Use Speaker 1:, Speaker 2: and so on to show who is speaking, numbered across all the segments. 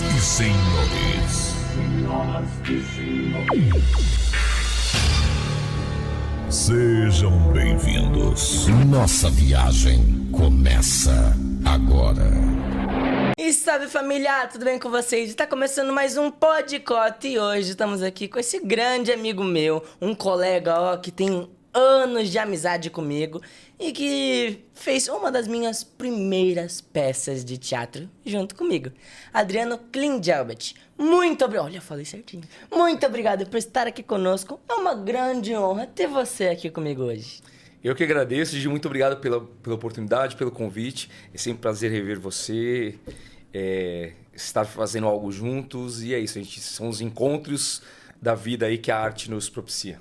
Speaker 1: e senhores. Sejam bem-vindos. Nossa viagem começa agora.
Speaker 2: E salve família, tudo bem com vocês? Está começando mais um Podcota e hoje estamos aqui com esse grande amigo meu, um colega que tem anos de amizade comigo e que fez uma das minhas primeiras peças de teatro junto comigo, Adriano Klingelbert. Muito obrigado, olha, eu falei certinho. Muito obrigado por estar aqui conosco, é uma grande honra ter você aqui comigo hoje.
Speaker 3: Eu que agradeço, Gigi, muito obrigado pela oportunidade, pelo convite. É sempre um prazer rever você, estar fazendo algo juntos. E é isso, são os encontros da vida aí que a arte nos propicia.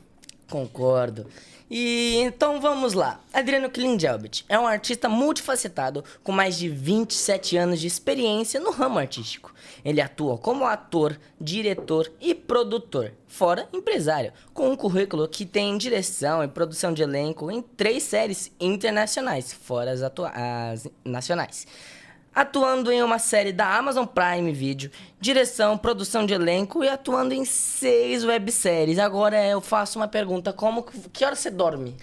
Speaker 2: Concordo. E então vamos lá. Adriano Klingelbert é um artista multifacetado com mais de 27 anos de experiência no ramo artístico. Ele atua como ator, diretor e produtor, fora empresário, com um currículo que tem direção e produção de elenco em 3 séries internacionais, fora as nacionais. Atuando em uma série da Amazon Prime Video, direção, produção de elenco e atuando em 6 webséries. Agora eu faço uma pergunta, que hora você dorme?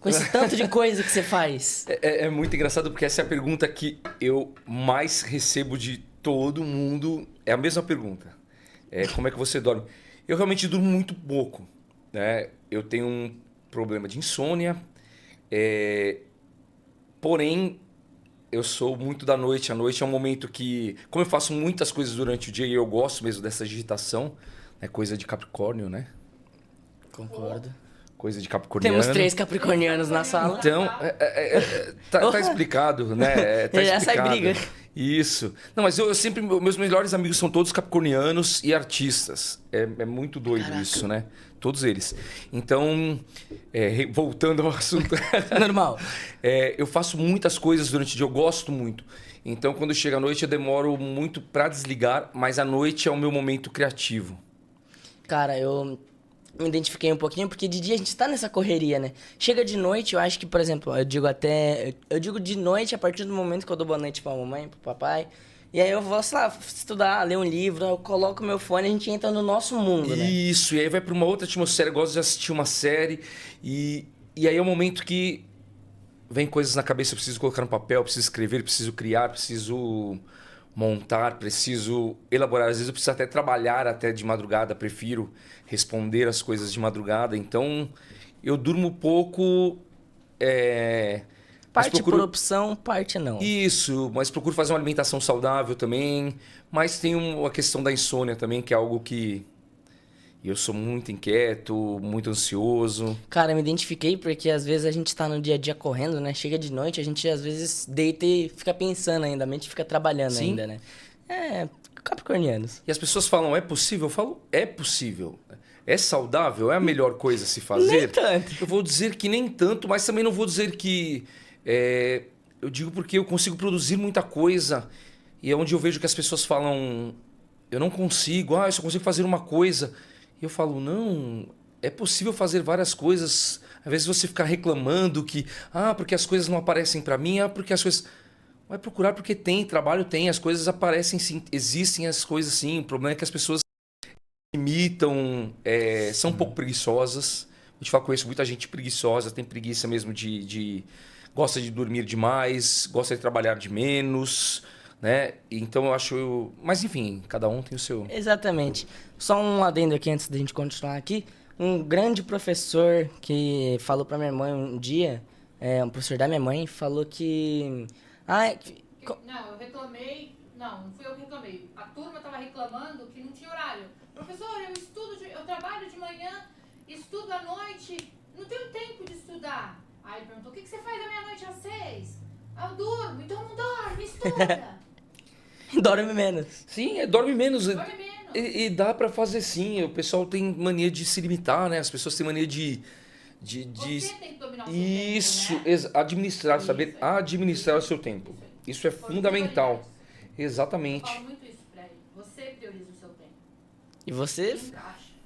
Speaker 2: Com esse tanto de coisa que você faz?
Speaker 3: É muito engraçado porque essa é a pergunta que eu mais recebo de todo mundo. É a mesma pergunta. Como é que você dorme? Eu realmente durmo muito pouco, né? Eu tenho um problema de insônia, porém... Eu sou muito da noite. A noite é um momento que... Como eu faço muitas coisas durante o dia e eu gosto mesmo dessa agitação, é coisa de Capricórnio, né?
Speaker 2: Concordo.
Speaker 3: Coisa de capricorniano.
Speaker 2: Temos 3 capricornianos na sala.
Speaker 3: Então, tá explicado, né? Tá
Speaker 2: Essa é a
Speaker 3: explicado.
Speaker 2: briga.
Speaker 3: Isso. Não, mas eu sempre... Meus melhores amigos são todos capricornianos e artistas. É muito doido. Caraca. Isso, né? Todos eles. Então, voltando ao assunto...
Speaker 2: Normal.
Speaker 3: Eu faço muitas coisas durante o dia, eu gosto muito. Então, quando chega a noite, eu demoro muito para desligar, mas a noite é o meu momento criativo.
Speaker 2: Cara, eu me identifiquei um pouquinho, porque de dia a gente tá nessa correria, né? Chega de noite, eu acho que, por exemplo, eu digo de noite a partir do momento que eu dou boa noite pra mamãe, pro papai. E aí eu vou, sei lá, estudar, ler um livro, eu coloco meu fone e a gente entra no nosso mundo, né?
Speaker 3: Isso, e aí vai pra uma outra atmosfera, eu gosto de assistir uma série, e aí é o momento que vem coisas na cabeça, eu preciso colocar no papel, preciso escrever, preciso criar, preciso montar, preciso elaborar. Às vezes eu preciso até trabalhar até de madrugada, prefiro responder as coisas de madrugada. Então, eu durmo pouco.
Speaker 2: Parte por opção, parte não.
Speaker 3: Isso, mas procuro fazer uma alimentação saudável também. Mas tem a questão da insônia também, que é algo que... Eu sou muito inquieto, muito ansioso.
Speaker 2: Cara, eu me identifiquei porque às vezes a gente tá no dia a dia correndo, né? Chega de noite, a gente às vezes deita e fica pensando ainda, a mente fica trabalhando. Sim. Ainda, né? Capricornianos.
Speaker 3: E as pessoas falam, é possível? Eu falo, é possível. É saudável? É a melhor coisa a se fazer?
Speaker 2: Nem tanto.
Speaker 3: Eu vou dizer que nem tanto, mas também não vou dizer que... Eu digo porque eu consigo produzir muita coisa. E é onde eu vejo que as pessoas falam, eu não consigo, eu só consigo fazer uma coisa... E eu falo, não, é possível fazer várias coisas. Às vezes você ficar reclamando que, porque as coisas não aparecem para mim, porque as coisas... Vai procurar porque tem, trabalho tem, as coisas aparecem sim, existem as coisas sim. O problema é que as pessoas imitam, são um pouco preguiçosas. A gente fala, conheço muita gente preguiçosa, tem preguiça mesmo gosta de dormir demais, gosta de trabalhar de menos... Né? Então eu acho... Mas enfim, cada um tem o seu...
Speaker 2: Exatamente. Só um adendo aqui antes da gente continuar aqui. Um grande professor que falou pra minha mãe um dia, um professor da minha mãe, falou que...
Speaker 4: Não, eu reclamei... Não fui eu que reclamei. A turma tava reclamando que não tinha horário. Professor, eu trabalho de manhã, estudo à noite, não tenho tempo de estudar. Aí ele perguntou, o que você faz da meia-noite às 6? Eu durmo, então não dorme, estuda.
Speaker 2: Dorme menos.
Speaker 3: Sim, dorme menos.
Speaker 4: Dorme menos.
Speaker 3: E dá pra fazer sim. O pessoal tem mania de se limitar, né? As pessoas têm mania de
Speaker 4: Você tem que dominar o seu
Speaker 3: isso,
Speaker 4: tempo, né?
Speaker 3: administrar, saber administrar o seu tempo. Isso é fundamental.
Speaker 4: Eu
Speaker 3: Exatamente.
Speaker 4: falo muito isso pra ele. Você prioriza o seu tempo.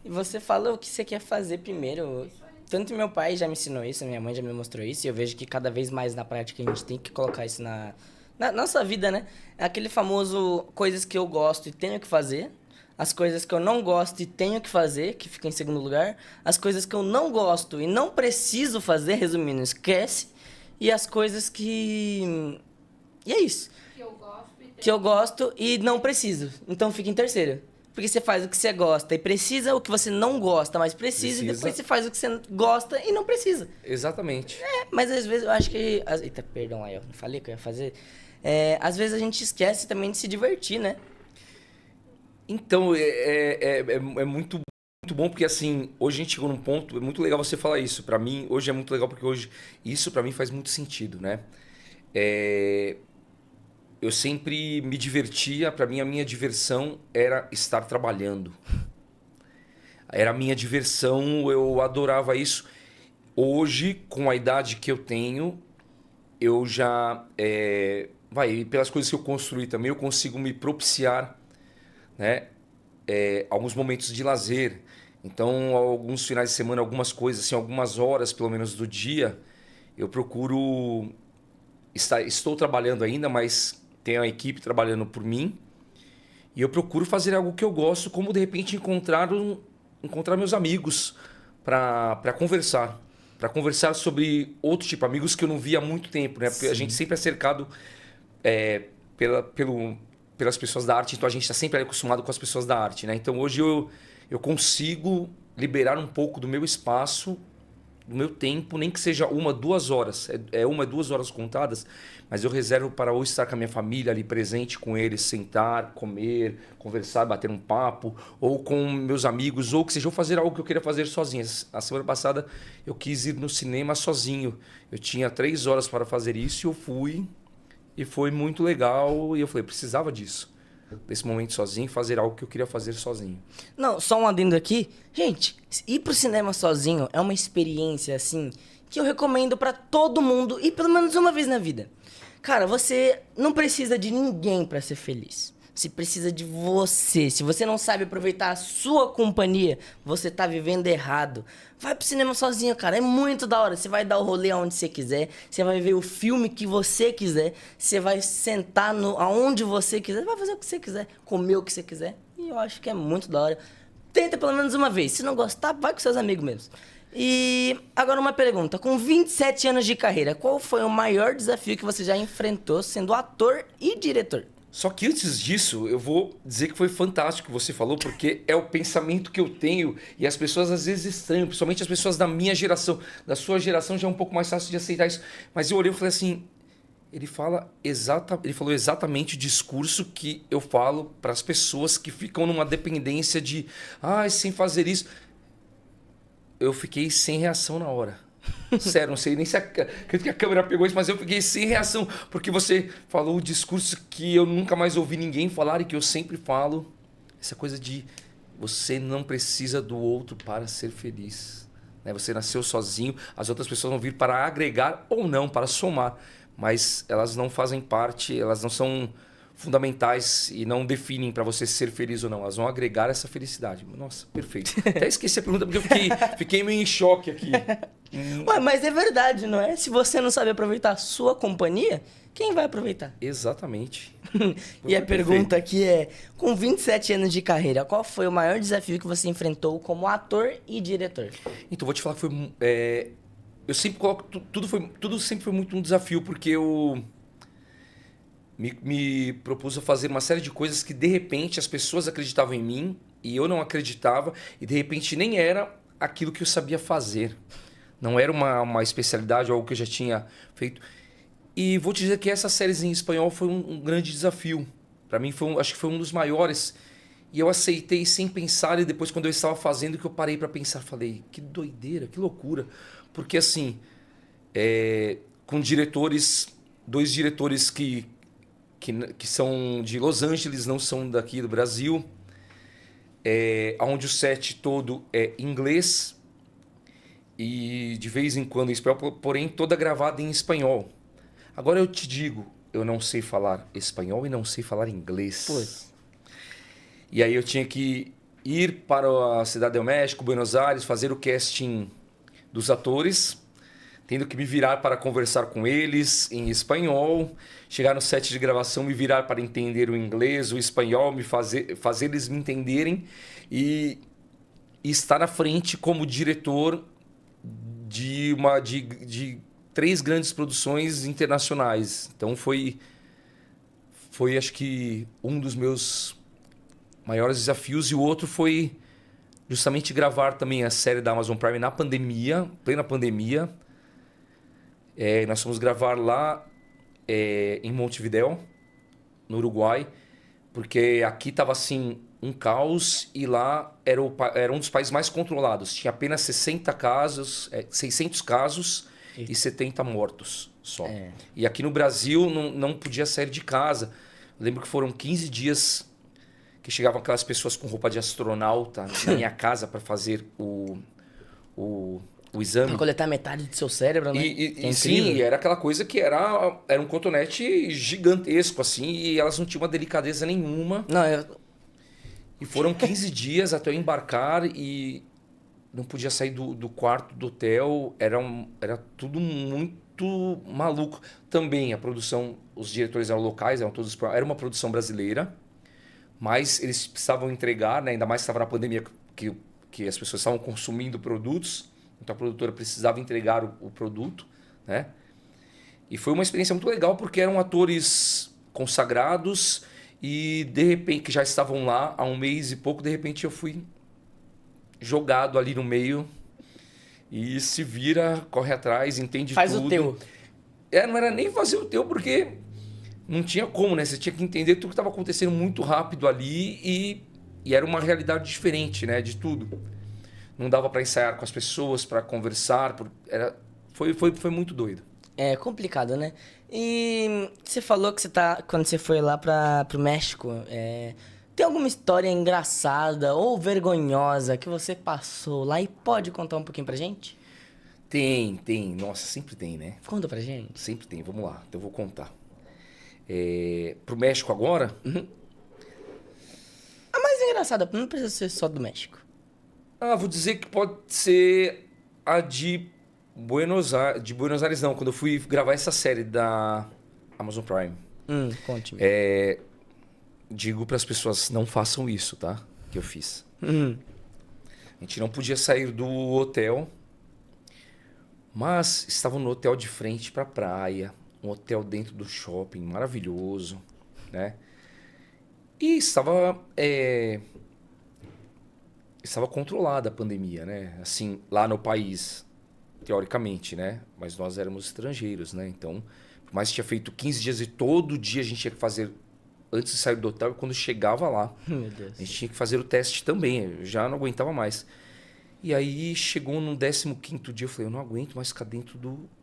Speaker 2: E você fala o que você quer fazer primeiro. Tanto meu pai já me ensinou isso, minha mãe já me mostrou isso. E eu vejo que cada vez mais na prática a gente tem que colocar isso Na nossa vida, né? É aquele famoso coisas que eu gosto e tenho que fazer. As coisas que eu não gosto e tenho que fazer, que fica em segundo lugar. As coisas que eu não gosto e não preciso fazer, resumindo, esquece. E as coisas que... E é isso.
Speaker 4: Que eu gosto e
Speaker 2: Que eu gosto e não preciso. Então fica em terceiro. Porque você faz o que você gosta e precisa, o que você não gosta, mas precisa. E depois você faz o que você gosta e não precisa.
Speaker 3: Exatamente.
Speaker 2: Mas às vezes eu acho que... Eita, perdão aí, eu não falei que eu ia fazer. Às vezes a gente esquece também de se divertir, né?
Speaker 3: Então, é muito, muito bom, porque assim, hoje a gente chegou num ponto, é muito legal você falar isso. Pra mim, hoje é muito legal, porque hoje isso pra mim faz muito sentido, né? Eu sempre me divertia, pra mim a minha diversão era estar trabalhando. Era a minha diversão, eu adorava isso. Hoje, com a idade que eu tenho, eu já... pelas coisas que eu construí também, eu consigo me propiciar, né, alguns momentos de lazer. Então, alguns finais de semana, algumas coisas, assim, algumas horas pelo menos do dia, eu procuro estou trabalhando ainda, mas tenho a equipe trabalhando por mim, e eu procuro fazer algo que eu gosto, como de repente encontrar meus amigos para conversar sobre outro tipo, amigos que eu não via há muito tempo, né? Porque a gente sempre é cercado pelas pessoas da arte, então a gente está sempre acostumado com as pessoas da arte, né? Então hoje eu consigo liberar um pouco do meu espaço, do meu tempo, nem que seja 1, 2 horas, 1, 2 horas contadas, mas eu reservo para ou estar com a minha família ali presente com eles, sentar, comer, conversar, bater um papo, ou com meus amigos, ou que seja, eu fazer algo que eu queria fazer sozinho. A semana passada eu quis ir no cinema sozinho, eu tinha 3 horas para fazer isso e eu fui. E foi muito legal, e eu falei, precisava disso. Desse momento sozinho, fazer algo que eu queria fazer sozinho.
Speaker 2: Não, só um adendo aqui. Gente, ir pro cinema sozinho é uma experiência, assim, que eu recomendo pra todo mundo ir pelo menos uma vez na vida. Cara, você não precisa de ninguém pra ser feliz. Você precisa de você. Se você não sabe aproveitar a sua companhia, você tá vivendo errado. Vai pro cinema sozinho, cara. É muito da hora. Você vai dar o rolê aonde você quiser. Você vai ver o filme que você quiser. Você vai sentar aonde você quiser. Vai fazer o que você quiser. Comer o que você quiser. E eu acho que é muito da hora. Tenta pelo menos uma vez. Se não gostar, vai com seus amigos mesmo. E agora uma pergunta. Com 27 anos de carreira, qual foi o maior desafio que você já enfrentou sendo ator e diretor?
Speaker 3: Só que antes disso, eu vou dizer que foi fantástico o que você falou, porque é o pensamento que eu tenho e as pessoas às vezes estranham, principalmente as pessoas da minha geração. Da sua geração já é um pouco mais fácil de aceitar isso. Mas eu olhei e falei assim, ele falou exatamente o discurso que eu falo para as pessoas que ficam numa dependência de, sem fazer isso. Eu fiquei sem reação na hora. Sério, não sei nem se acredito que a câmera pegou isso, mas eu fiquei sem reação, porque você falou o discurso que eu nunca mais ouvi ninguém falar e que eu sempre falo. Essa coisa de você não precisa do outro para ser feliz, né? Você nasceu sozinho, as outras pessoas vão vir para agregar ou não, para somar, mas elas não fazem parte, elas não são fundamentais e não definem para você ser feliz ou não. Elas vão agregar essa felicidade. Nossa, perfeito. Até esqueci a pergunta porque eu fiquei meio em choque aqui.
Speaker 2: Ué, mas é verdade, não é? Se você não sabe aproveitar a sua companhia, quem vai aproveitar?
Speaker 3: Exatamente.
Speaker 2: E a pergunta aqui é, com 27 anos de carreira, qual foi o maior desafio que você enfrentou como ator e diretor?
Speaker 3: Então, vou te falar que foi... eu sempre coloco... Tudo sempre foi muito um desafio, porque eu me propus a fazer uma série de coisas que, de repente, as pessoas acreditavam em mim e eu não acreditava, e, de repente, nem era aquilo que eu sabia fazer. Não era uma especialidade, algo que eu já tinha feito. E vou te dizer que essa série em espanhol foi um grande desafio. Para mim, acho que foi um dos maiores. E eu aceitei sem pensar, e depois, quando eu estava fazendo, que eu parei para pensar, falei, que doideira, que loucura. Porque, assim, com dois diretores que são de Los Angeles, não são daqui do Brasil, onde o set todo é inglês, e de vez em quando em espanhol, porém toda gravada em espanhol. Agora eu te digo, eu não sei falar espanhol e não sei falar inglês.
Speaker 2: Pois.
Speaker 3: E aí eu tinha que ir para a Cidade do México, Buenos Aires, fazer o casting dos atores, tendo que me virar para conversar com eles em espanhol, chegar no set de gravação, me virar para entender o inglês, o espanhol, fazer eles me entenderem e estar à frente como diretor de 3 grandes produções internacionais. Então foi acho que um dos meus maiores desafios, e o outro foi justamente gravar também a série da Amazon Prime na pandemia, plena pandemia. Nós fomos gravar lá em Montevidéu, no Uruguai, porque aqui estava assim um caos e lá era um dos países mais controlados. Tinha apenas 600 casos e 70 mortos só. E aqui no Brasil não podia sair de casa. Eu lembro que foram 15 dias que chegavam aquelas pessoas com roupa de astronauta na minha casa para fazer o exame.
Speaker 2: Pra coletar metade do seu cérebro, né?
Speaker 3: Sim, era aquela coisa que era um cotonete gigantesco, assim, e elas não tinham uma delicadeza nenhuma. E foram 15 dias até eu embarcar e não podia sair do quarto do hotel. Era tudo muito maluco. Também a produção, os diretores eram locais, era uma produção brasileira, mas eles precisavam entregar, né? Ainda mais que estava na pandemia, que as pessoas estavam consumindo produtos. Então a produtora precisava entregar o produto, né? E foi uma experiência muito legal porque eram atores consagrados e de repente que já estavam lá há um mês e pouco, de repente eu fui jogado ali no meio e se vira, corre atrás, entende tudo.
Speaker 2: Faz o teu.
Speaker 3: Não era nem fazer o teu porque não tinha como, né? Você tinha que entender tudo que estava acontecendo muito rápido ali e era uma realidade diferente, né? De tudo. Não dava para ensaiar com as pessoas, para conversar. Foi muito doido.
Speaker 2: É complicado, né? E você falou que quando você foi lá pro México, tem alguma história engraçada ou vergonhosa que você passou lá e pode contar um pouquinho pra gente?
Speaker 3: Tem. Nossa, sempre tem, né?
Speaker 2: Conta pra gente.
Speaker 3: Sempre tem, vamos lá. Então eu vou contar. Pro México agora?
Speaker 2: Uhum. A mais engraçada, não precisa ser só do México.
Speaker 3: Vou dizer que pode ser a de Buenos Aires, não. Quando eu fui gravar essa série da Amazon Prime.
Speaker 2: Conte-me.
Speaker 3: Digo para as pessoas, não façam isso, tá? Que eu fiz. A gente não podia sair do hotel, mas estava no hotel de frente para a praia. Um hotel dentro do shopping, maravilhoso, né? E estava controlada a pandemia, né? Assim, lá no país, teoricamente, né? Mas nós éramos estrangeiros, né? Então, por mais que tinha feito 15 dias e todo dia a gente tinha que fazer, antes de sair do hotel, quando chegava lá,
Speaker 2: Meu Deus.
Speaker 3: a gente tinha que fazer o teste também. Eu já não aguentava mais. E aí chegou no 15º dia, eu falei, eu não aguento mais ficar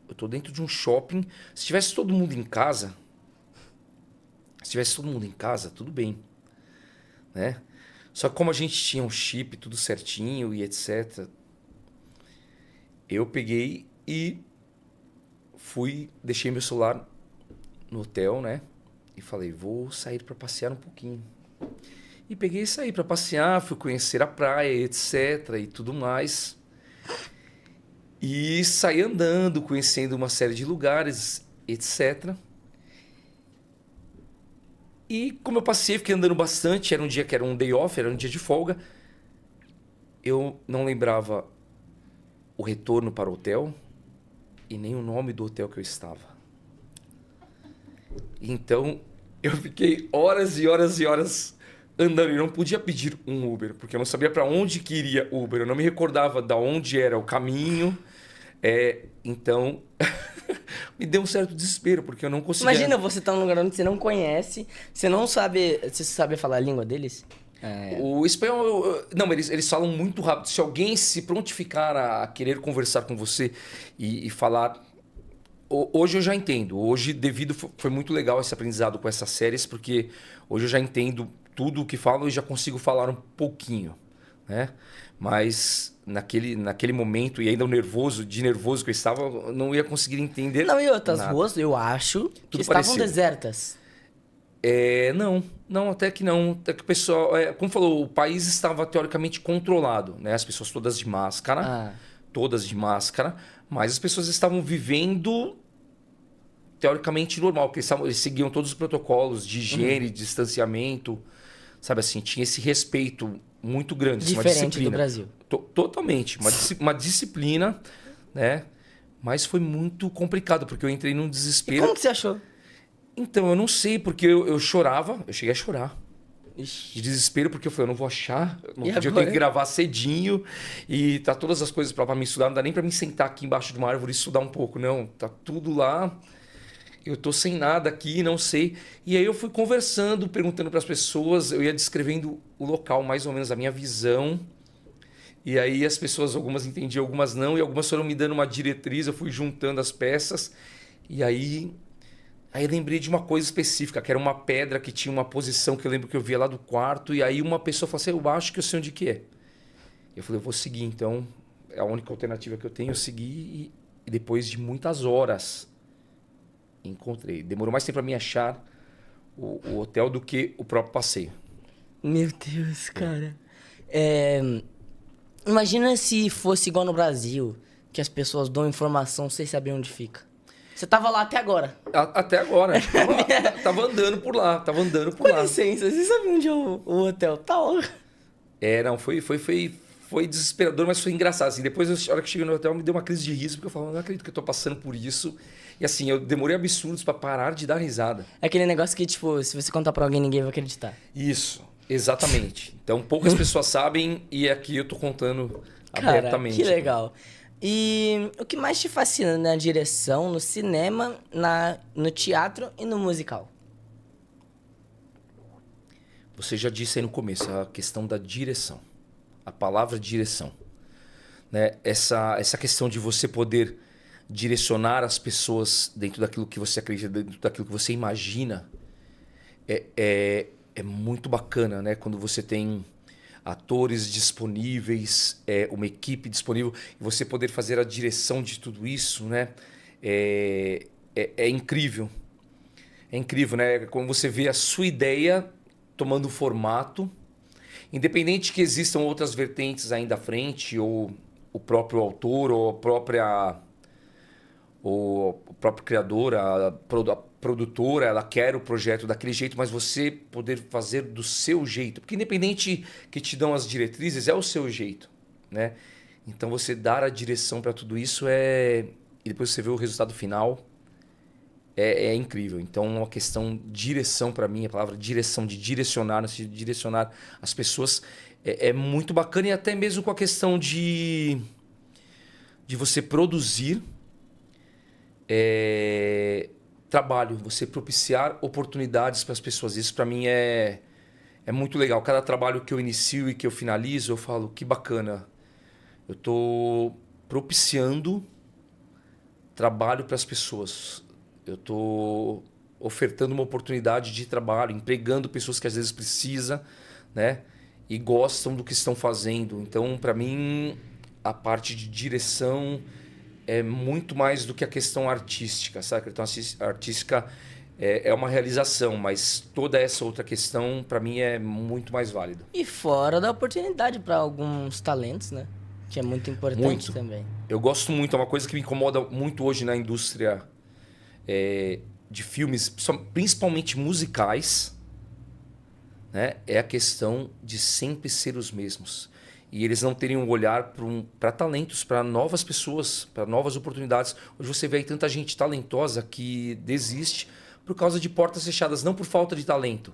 Speaker 3: eu tô dentro de um shopping. Se tivesse todo mundo em casa, tudo bem, né? Só que como a gente tinha um chip, tudo certinho e etc., eu peguei e deixei meu celular no hotel, né? E falei, vou sair para passear um pouquinho. E peguei e saí para passear, fui conhecer a praia, etc. e tudo mais. E saí andando, conhecendo uma série de lugares, etc. E como eu passei, fiquei andando bastante, era um dia que era um day off, era um dia de folga. Eu não lembrava o retorno para o hotel e nem o nome do hotel que eu estava. Então, eu fiquei horas e horas e horas andando e não podia pedir um Uber, porque eu não sabia para onde que iria o Uber. Eu não me recordava de onde era o caminho. Então, me deu um certo desespero, porque eu não conseguia...
Speaker 2: Imagina você estar num lugar onde você não conhece, você não sabe... Você sabe falar a língua deles?
Speaker 3: O espanhol... Não, eles falam muito rápido. Se alguém se prontificar a querer conversar com você e falar... Hoje eu já entendo. Hoje, foi muito legal esse aprendizado com essas séries, porque hoje eu já entendo tudo o que falam e já consigo falar um pouquinho, né? Mas naquele momento, e ainda nervoso que eu estava, eu não ia conseguir entender.
Speaker 2: Não, e outras
Speaker 3: nada.
Speaker 2: ruas, eu acho, que
Speaker 3: Tudo
Speaker 2: estavam
Speaker 3: parecido.
Speaker 2: desertas.
Speaker 3: Não, até que não. Até que o pessoal, como falou, o país estava teoricamente controlado, né? As pessoas todas de máscara, todas de máscara, mas as pessoas estavam vivendo teoricamente normal, porque eles seguiam todos os protocolos de higiene, de distanciamento, sabe assim, tinha esse respeito muito grande, uma
Speaker 2: Diferente
Speaker 3: disciplina.
Speaker 2: do Brasil.
Speaker 3: Totalmente, uma disciplina, né? Mas foi muito complicado, porque eu entrei num
Speaker 2: E
Speaker 3: desespero.
Speaker 2: como que você achou?
Speaker 3: Então, eu não sei, porque eu chorava, eu cheguei a chorar.
Speaker 2: Ixi.
Speaker 3: De desespero, porque eu falei, eu não vou achar. No
Speaker 2: E
Speaker 3: outro dia eu
Speaker 2: agora?
Speaker 3: tenho que gravar cedinho e tá todas as coisas pra me estudar. Não dá nem pra me sentar aqui embaixo de uma árvore e estudar um pouco, não. Tá tudo lá. Eu tô sem nada aqui, não sei. E aí eu fui conversando, perguntando pras pessoas, eu ia descrevendo o local, mais ou menos a minha visão. E aí as pessoas, algumas entendiam, algumas não, e algumas foram me dando uma diretriz, eu fui juntando as peças. E aí eu lembrei de uma coisa específica, que era uma pedra que tinha uma posição que eu lembro que eu via lá do quarto. E aí uma pessoa falou assim, eu acho que eu sei onde que é. Eu falei, eu vou seguir. Então, é a única alternativa que eu tenho, eu segui. E depois de muitas horas, encontrei. Demorou mais tempo para mim achar o hotel do que o próprio passeio.
Speaker 2: Meu Deus, cara. Imagina se fosse igual no Brasil, que as pessoas dão informação sem saber onde fica. Você tava lá até agora.
Speaker 3: Até agora. Tava andando por lá,
Speaker 2: Com licença, você sabe onde é o hotel? Tá ó.
Speaker 3: Não, foi desesperador, mas foi engraçado. Assim, depois, a hora que cheguei no hotel, me deu uma crise de riso, porque eu falava, não acredito que eu tô passando por isso. E assim, eu demorei absurdos para parar de dar risada.
Speaker 2: É aquele negócio que, tipo, se você contar pra alguém, ninguém vai acreditar.
Speaker 3: Isso, exatamente. Então, poucas pessoas sabem e aqui eu tô contando
Speaker 2: Cara,
Speaker 3: abertamente.
Speaker 2: que legal. E o que mais te fascina na direção, no cinema, no teatro e no musical?
Speaker 3: Você já disse aí no começo, a questão da direção. A palavra direção. Né? Essa questão de você poder direcionar as pessoas dentro daquilo que você acredita, dentro daquilo que você imagina, é muito bacana, né? Quando você tem atores disponíveis, uma equipe disponível, e você poder fazer a direção de tudo isso, né? É incrível. É incrível, né? Quando você vê a sua ideia tomando formato, independente que existam outras vertentes ainda à frente, ou o próprio autor, ou o próprio criador, a produtora, ela quer o projeto daquele jeito, mas você poder fazer do seu jeito. Porque independente que te dão as diretrizes, é o seu jeito, né? Então você dar a direção para tudo isso e depois você vê o resultado final, é incrível. Então uma questão direção para mim, a palavra direção, de direcionar as pessoas, é muito bacana. E até mesmo com a questão de você produzir trabalho, você propiciar oportunidades para as pessoas. Isso para mim é muito legal. Cada trabalho que eu inicio e que eu finalizo, eu falo, que bacana. Eu estou propiciando trabalho para as pessoas. Eu estou ofertando uma oportunidade de trabalho, empregando pessoas que às vezes precisam, né? E gostam do que estão fazendo. Então, para mim, a parte de direção é muito mais do que a questão artística, sabe? Então, a artística é uma realização, mas toda essa outra questão, para mim, é muito mais válida.
Speaker 2: E fora da oportunidade para alguns talentos, né? Que é muito importante
Speaker 3: Muito.
Speaker 2: também.
Speaker 3: Eu gosto muito, é uma coisa que me incomoda muito hoje na indústria de filmes, principalmente musicais, né? É a questão de sempre ser os mesmos. E eles não terem um olhar para talentos, para novas pessoas, para novas oportunidades. Hoje você vê aí tanta gente talentosa que desiste por causa de portas fechadas, não por falta de talento,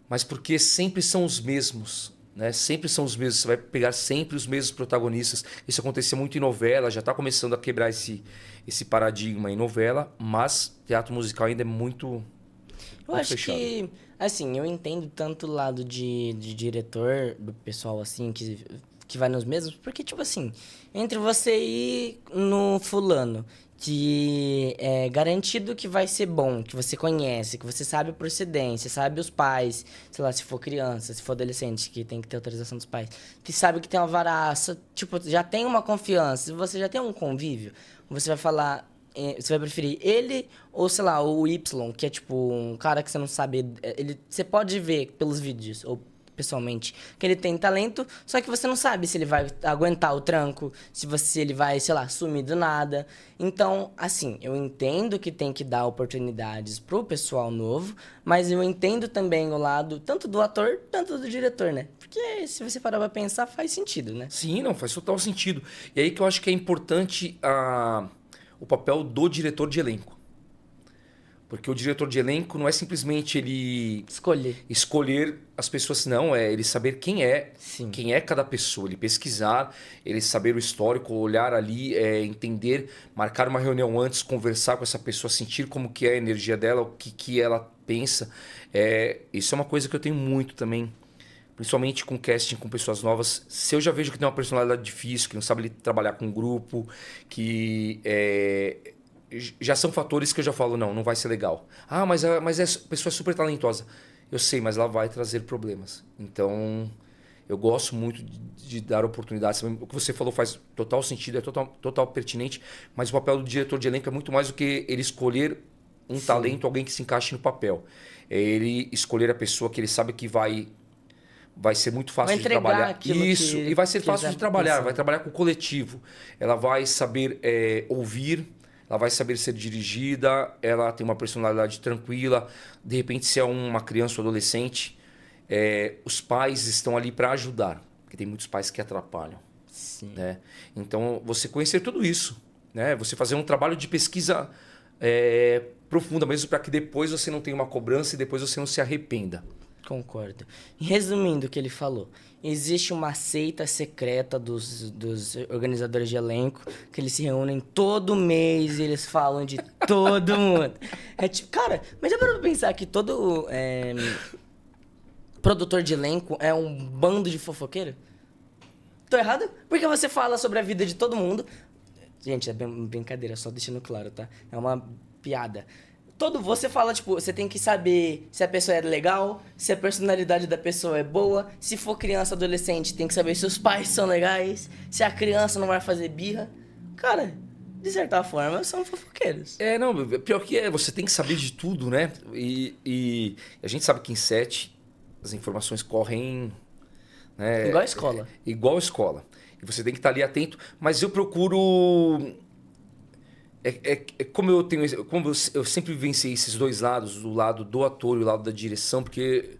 Speaker 3: mas porque sempre são os mesmos, né? Sempre são os mesmos. Você vai pegar sempre os mesmos protagonistas. Isso acontecia muito em novela, já está começando a quebrar esse paradigma em novela, mas teatro musical ainda é muito
Speaker 2: Eu acho
Speaker 3: fechado.
Speaker 2: que, assim, eu entendo tanto o lado de diretor, do pessoal, assim, que vai nos mesmos, porque, tipo assim, entre você ir no fulano, que é garantido que vai ser bom, que você conhece, que você sabe a procedência, sabe os pais, sei lá, se for criança, se for adolescente, que tem que ter autorização dos pais, que sabe que tem uma varaça, tipo, já tem uma confiança, você já tem um convívio, você vai falar, você vai preferir ele ou, sei lá, o Y, que é tipo um cara que você não sabe, você pode ver pelos vídeos, ou pessoalmente, que ele tem talento, só que você não sabe se ele vai aguentar o tranco, se ele vai, sei lá, sumir do nada. Então, assim, eu entendo que tem que dar oportunidades pro pessoal novo, mas eu entendo também o lado tanto do ator, tanto do diretor, né? Porque se você parar pra pensar, faz sentido, né?
Speaker 3: Sim, não, faz total sentido. E aí que eu acho que é importante o papel do diretor de elenco. Porque o diretor de elenco não é simplesmente ele escolher as pessoas, não. É ele saber quem é,
Speaker 2: Sim.
Speaker 3: quem é cada pessoa. Ele pesquisar, ele saber o histórico, olhar ali, entender, marcar uma reunião antes, conversar com essa pessoa, sentir como que é a energia dela, o que ela pensa. Isso é uma coisa que eu tenho muito também. Principalmente com casting, com pessoas novas. Se eu já vejo que tem uma personalidade difícil, que não sabe trabalhar com um grupo, que... já são fatores que eu já falo, não vai ser legal. Ah, mas a pessoa é super talentosa. Eu sei, mas ela vai trazer problemas. Então, eu gosto muito de dar oportunidades. O que você falou faz total sentido, é total pertinente, mas o papel do diretor de elenco é muito mais do que ele escolher um talento, alguém que se encaixe no papel. É ele escolher a pessoa que ele sabe que vai ser muito fácil de trabalhar. Isso, e vai ser fácil de trabalhar, vai trabalhar com o coletivo. Ela vai saber ouvir, ela vai saber ser dirigida, ela tem uma personalidade tranquila. De repente, se é uma criança ou adolescente, os pais estão ali para ajudar, porque tem muitos pais que atrapalham.
Speaker 2: Sim.
Speaker 3: Né? Então, você conhecer tudo isso, né? Você fazer um trabalho de pesquisa profunda, mesmo para que depois você não tenha uma cobrança e depois você não se arrependa.
Speaker 2: Concordo. Resumindo o que ele falou, existe uma seita secreta dos organizadores de elenco, que eles se reúnem todo mês e eles falam de todo mundo. É tipo, cara, mas já parou pra pensar que todo produtor de elenco é um bando de fofoqueiro? Tô errado? Porque você fala sobre a vida de todo mundo. Gente, é brincadeira, só deixando claro, tá? É uma piada. Você fala, tipo, você tem que saber se a pessoa é legal, se a personalidade da pessoa é boa. Se for criança, adolescente, tem que saber se os pais são legais, se a criança não vai fazer birra. Cara, de certa forma, são fofoqueiros.
Speaker 3: Não, pior que você tem que saber de tudo, né? E a gente sabe que em set as informações correm... Né?
Speaker 2: Igual a escola.
Speaker 3: Igual a escola. E você tem que estar ali atento, mas eu procuro... como eu sempre vivenciei esses dois lados, o lado do ator e o lado da direção, porque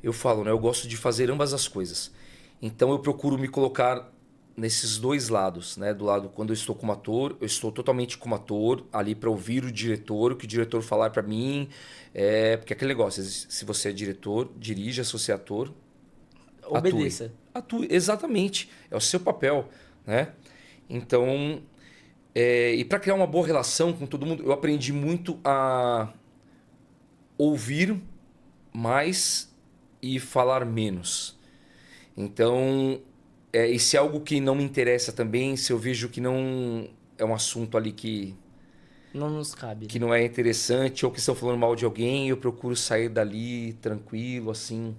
Speaker 3: eu falo, né? Eu gosto de fazer ambas as coisas. Então eu procuro me colocar nesses dois lados, né? Do lado quando eu estou como ator, eu estou totalmente como ator, ali para ouvir o diretor, o que o diretor falar para mim. Porque é aquele negócio, se você é diretor, dirija, se você é ator,
Speaker 2: obedeça.
Speaker 3: Atue, exatamente. É o seu papel, né? Então... e para criar uma boa relação com todo mundo, eu aprendi muito a ouvir mais e falar menos. Então, e se é algo que não me interessa também, se eu vejo que não é um assunto ali que
Speaker 2: não nos cabe,
Speaker 3: que não é interessante ou que estão falando mal de alguém, eu procuro sair dali tranquilo, assim.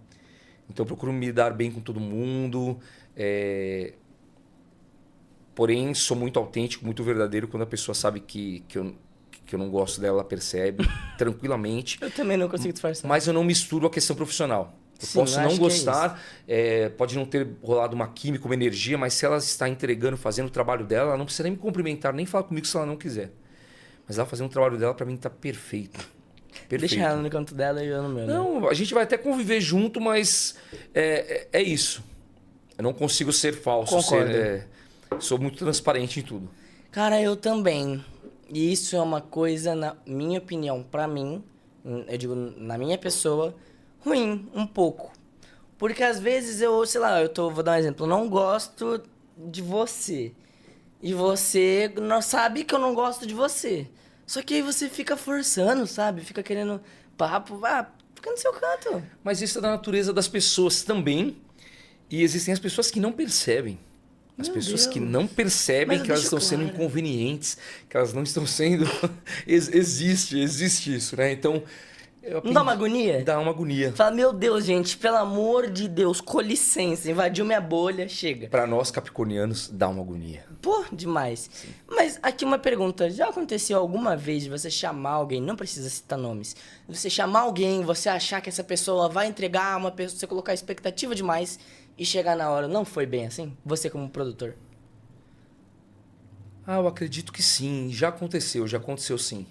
Speaker 3: Então, eu procuro me dar bem com todo mundo. Porém, sou muito autêntico, muito verdadeiro. Quando a pessoa sabe que eu não gosto dela, ela percebe tranquilamente.
Speaker 2: Eu também não consigo disfarçar.
Speaker 3: Mas eu não misturo a questão profissional. Eu posso não gostar, pode não ter rolado uma química, uma energia, mas se ela está entregando, fazendo o trabalho dela, ela não precisa nem me cumprimentar, nem falar comigo se ela não quiser. Mas ela fazendo o trabalho dela, para mim, tá perfeito. Perfeito.
Speaker 2: Deixa ela no canto dela e eu no meu.
Speaker 3: Não,
Speaker 2: né?
Speaker 3: A gente vai até conviver junto, mas é isso. Eu não consigo ser falso.
Speaker 2: Concordo.
Speaker 3: Sou muito transparente em tudo.
Speaker 2: Cara, eu também. E isso é uma coisa, na minha opinião, pra mim, eu digo na minha pessoa, ruim, um pouco. Porque às vezes sei lá, vou dar um exemplo, eu não gosto de você. E você não sabe que eu não gosto de você. Só que aí você fica forçando, sabe? Fica querendo papo, fica no seu canto.
Speaker 3: Mas isso é da natureza das pessoas também. E existem as pessoas que não percebem. As pessoas que não percebem que elas estão sendo inconvenientes, que elas não estão sendo... existe isso, né? Então,
Speaker 2: Não dá uma agonia?
Speaker 3: Dá uma agonia.
Speaker 2: Fala, meu Deus, gente, pelo amor de Deus, com licença, invadiu minha bolha, chega.
Speaker 3: Pra nós capricornianos, dá uma agonia.
Speaker 2: Pô, demais. Sim. Mas aqui uma pergunta, já aconteceu alguma vez de você chamar alguém, não precisa citar nomes, você chamar alguém, você achar que essa pessoa vai entregar uma pessoa, você colocar expectativa demais e chegar na hora, não foi bem assim? Você como produtor?
Speaker 3: Eu acredito que sim, já aconteceu sim.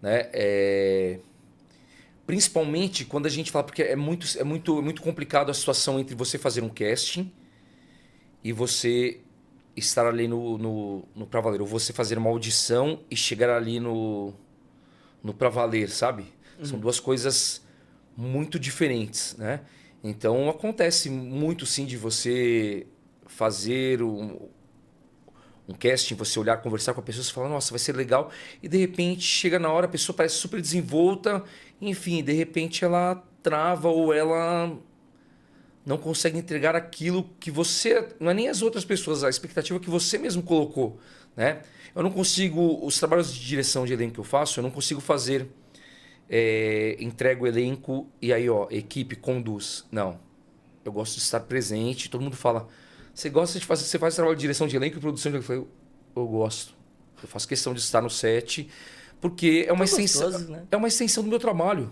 Speaker 3: Né? Principalmente quando a gente fala, porque é muito complicado a situação entre você fazer um casting e você estar ali no Pra Valer, ou você fazer uma audição e chegar ali no Pra Valer, sabe? São duas coisas muito diferentes, né? Então acontece muito sim de você fazer um casting, você olhar, conversar com a pessoa, você fala, nossa, vai ser legal, e de repente chega na hora, a pessoa parece super desenvolta, enfim, de repente ela trava ou ela não consegue entregar aquilo que você, não é nem as outras pessoas, a expectativa que você mesmo colocou, né? Eu não consigo, os trabalhos de direção de elenco que eu faço, eu não consigo fazer, entrego o elenco e aí, equipe conduz. Não. Eu gosto de estar presente, todo mundo fala, você gosta de fazer, você faz trabalho de direção de elenco e produção de elenco? Eu gosto. Eu faço questão de estar no set, porque é uma extensão, né? É uma extensão do meu trabalho.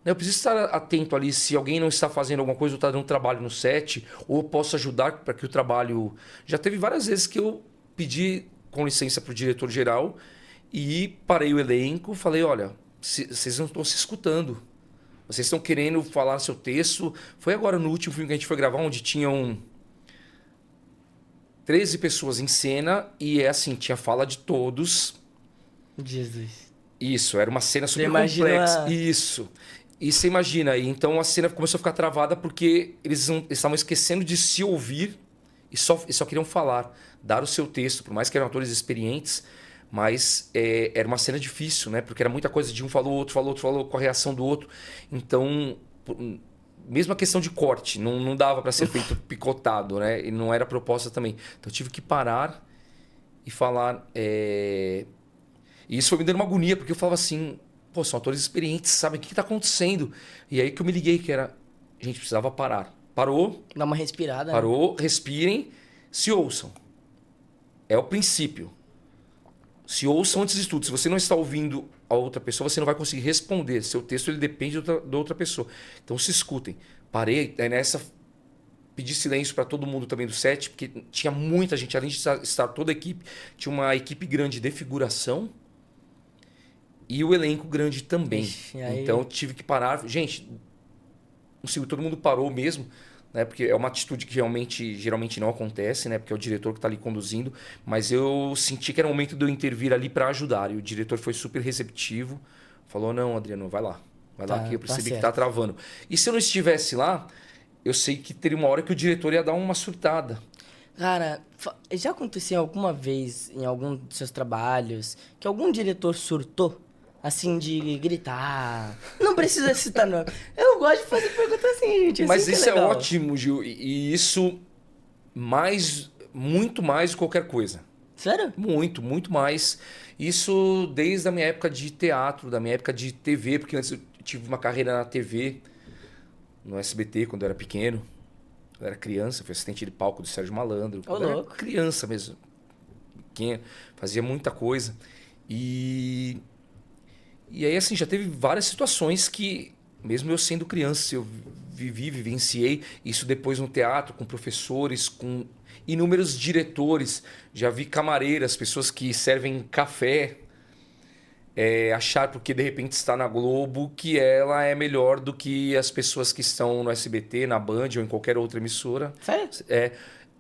Speaker 3: Eu preciso estar atento ali se alguém não está fazendo alguma coisa ou está dando trabalho no set, ou eu posso ajudar para que o trabalho... Já teve várias vezes que eu pedi com licença para o diretor-geral e parei o elenco, falei, olha, vocês não estão se escutando. Vocês estão querendo falar seu texto. Foi agora no último filme que a gente foi gravar, onde tinham 13 pessoas em cena e assim, tinha fala de todos.
Speaker 2: Jesus.
Speaker 3: Isso, era uma cena super complexa. Isso. E você imagina, e então a cena começou a ficar travada porque eles estavam esquecendo de se ouvir e só queriam falar, dar o seu texto, por mais que eram atores experientes, mas era uma cena difícil, né? Porque era muita coisa de um falou, outro falou com a reação do outro. Então, mesmo a questão de corte, não dava para ser feito picotado, né? E não era proposta também. Então eu tive que parar e falar... E isso foi me dando uma agonia, porque eu falava assim... Pô, são atores experientes, sabem o que está acontecendo. E aí que eu me liguei, que era... A gente precisava parar. Parou.
Speaker 2: Dá uma respirada.
Speaker 3: Parou, né? Respirem, se ouçam. É o princípio. Se ouçam antes de tudo. Se você não está ouvindo a outra pessoa, você não vai conseguir responder. Seu texto ele depende da outra pessoa. Então se escutem. Parei, aí nessa... Pedi silêncio para todo mundo também do set, porque tinha muita gente. Além de estar toda a equipe, tinha uma equipe grande de figuração. E o elenco grande também. Ixi, aí... Então tive que parar. Gente, não sei, todo mundo parou mesmo, né? Porque é uma atitude que geralmente não acontece, né? Porque é o diretor que está ali conduzindo. Mas eu senti que era o momento de eu intervir ali para ajudar. E o diretor foi super receptivo. Falou, não, Adriano, vai lá. Vai lá que eu percebi que está travando. E se eu não estivesse lá, eu sei que teria uma hora que o diretor ia dar uma surtada.
Speaker 2: Cara, já aconteceu alguma vez em algum dos seus trabalhos que algum diretor surtou? Assim, de gritar. Não precisa citar nome. Eu gosto de fazer pergunta assim, gente.
Speaker 3: Mas isso é ótimo, Gil. E isso muito mais do que qualquer coisa.
Speaker 2: Sério?
Speaker 3: Muito, muito mais. Isso desde a minha época de teatro, da minha época de TV, porque antes eu tive uma carreira na TV, no SBT, quando eu era pequeno. Eu era criança, fui assistente de palco do Sérgio Malandro.
Speaker 2: Ô, louco.
Speaker 3: Era criança mesmo. Pequena, fazia muita coisa. E aí, assim, já teve várias situações que, mesmo eu sendo criança, eu vivenciei isso depois no teatro, com professores, com inúmeros diretores. Já vi camareiras, pessoas que servem café, achar porque de repente está na Globo que ela é melhor do que as pessoas que estão no SBT, na Band ou em qualquer outra emissora.
Speaker 2: Sério?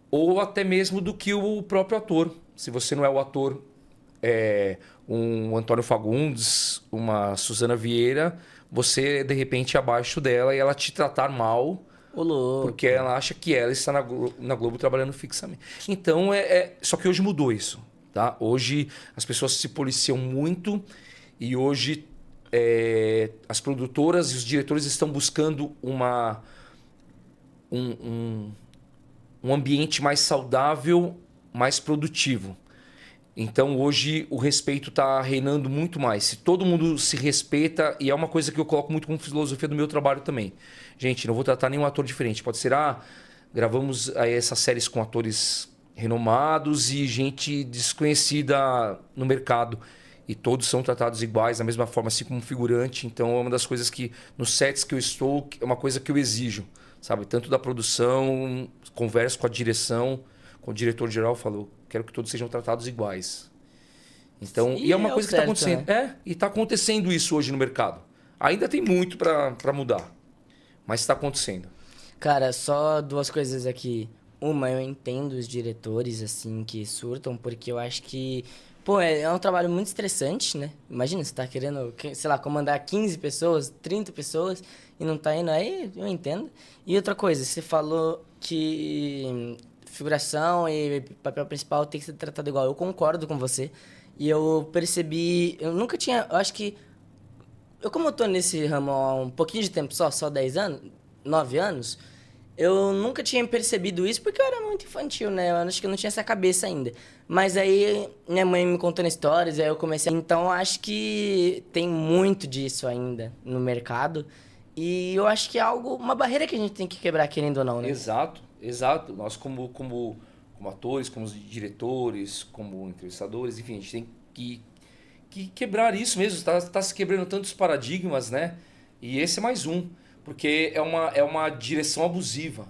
Speaker 3: Ou até mesmo do que o próprio ator. Se você não é o ator... um Antônio Fagundes, uma Suzana Vieira, você de repente é abaixo dela e ela te tratar mal, porque ela acha que ela está na Globo trabalhando fixamente. Então, só que hoje mudou isso. Tá? Hoje as pessoas se policiam muito e hoje as produtoras e os diretores estão buscando um ambiente mais saudável, mais produtivo. Então hoje o respeito está reinando muito mais. Se todo mundo se respeita, e é uma coisa que eu coloco muito como filosofia do meu trabalho também. Gente, não vou tratar nenhum ator diferente. Pode ser, gravamos aí essas séries com atores renomados e gente desconhecida no mercado. E todos são tratados iguais, da mesma forma, assim como figurante. Então é uma das coisas que, nos sets que eu estou, é uma coisa que eu exijo. Sabe? Tanto da produção, converso com a direção, com o diretor geral, falou, quero que todos sejam tratados iguais. Então, e é uma coisa que está acontecendo.
Speaker 2: Né?
Speaker 3: E está acontecendo isso hoje no mercado. Ainda tem muito para mudar, mas está acontecendo.
Speaker 2: Cara, só duas coisas aqui. Uma, eu entendo os diretores, assim, que surtam, porque eu acho que... Pô, é um trabalho muito estressante, né? Imagina, você tá querendo, sei lá, comandar 15 pessoas, 30 pessoas e não tá indo aí, eu entendo. E outra coisa, você falou que figuração e papel principal tem que ser tratado igual. Eu concordo com você. E eu percebi... Eu nunca tinha... Eu acho que... Como eu tô nesse ramo há um pouquinho de tempo só 10 anos, 9 anos... Eu nunca tinha percebido isso porque eu era muito infantil, né? Eu acho que eu não tinha essa cabeça ainda. Mas aí minha mãe me contando histórias, aí eu comecei... Então eu acho que tem muito disso ainda no mercado. E eu acho que é uma barreira que a gente tem que quebrar, querendo ou não, né?
Speaker 3: Exato, exato. Nós como atores, como diretores, como entrevistadores, enfim, a gente tem que quebrar isso mesmo. Tá se quebrando tantos paradigmas, né? E esse é mais um. Porque é uma direção abusiva.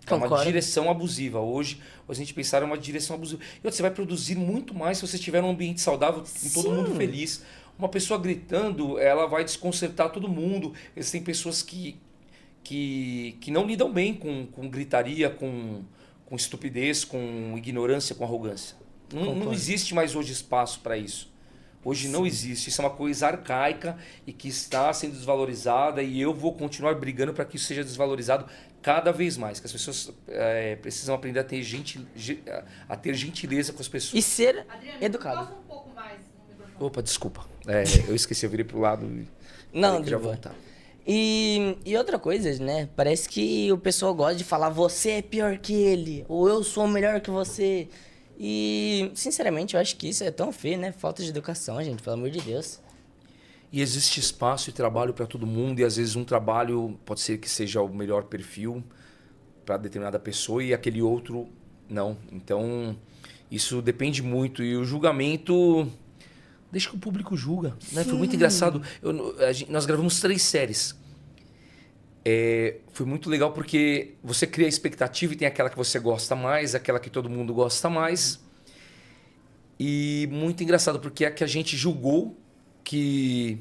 Speaker 2: Concordo.
Speaker 3: É uma direção abusiva. Hoje a gente pensar é uma direção abusiva. E outra, você vai produzir muito mais se você tiver um ambiente saudável, com todo mundo feliz. Uma pessoa gritando, ela vai desconcertar todo mundo. Existem pessoas que não lidam bem com gritaria, com estupidez, com ignorância, com arrogância. Não existe mais hoje espaço para isso. Hoje não existe. Isso é uma coisa arcaica e que está sendo desvalorizada e eu vou continuar brigando para que isso seja desvalorizado cada vez mais. Que as pessoas precisam aprender a ter gentileza com as pessoas.
Speaker 2: E ser
Speaker 4: Adriano,
Speaker 2: educado.
Speaker 4: encosta um pouco mais no microfone.
Speaker 3: Opa, desculpa. Eu esqueci, eu virei pro lado e
Speaker 2: Não,
Speaker 3: queria
Speaker 2: de boa.
Speaker 3: voltar.
Speaker 2: E outra coisa, né? Parece que o pessoal gosta de falar você é pior que ele, ou eu sou melhor que você. E, sinceramente, eu acho que isso é tão feio, né? Falta de educação, gente, pelo amor de Deus.
Speaker 3: E existe espaço e trabalho para todo mundo, e às vezes um trabalho pode ser que seja o melhor perfil para determinada pessoa e aquele outro não. Então, isso depende muito. E o julgamento, deixa que o público julga. Né? Foi muito engraçado. Nós gravamos 3 séries. Foi muito legal porque você cria a expectativa e tem aquela que você gosta mais, aquela que todo mundo gosta mais. E muito engraçado porque a que a gente julgou que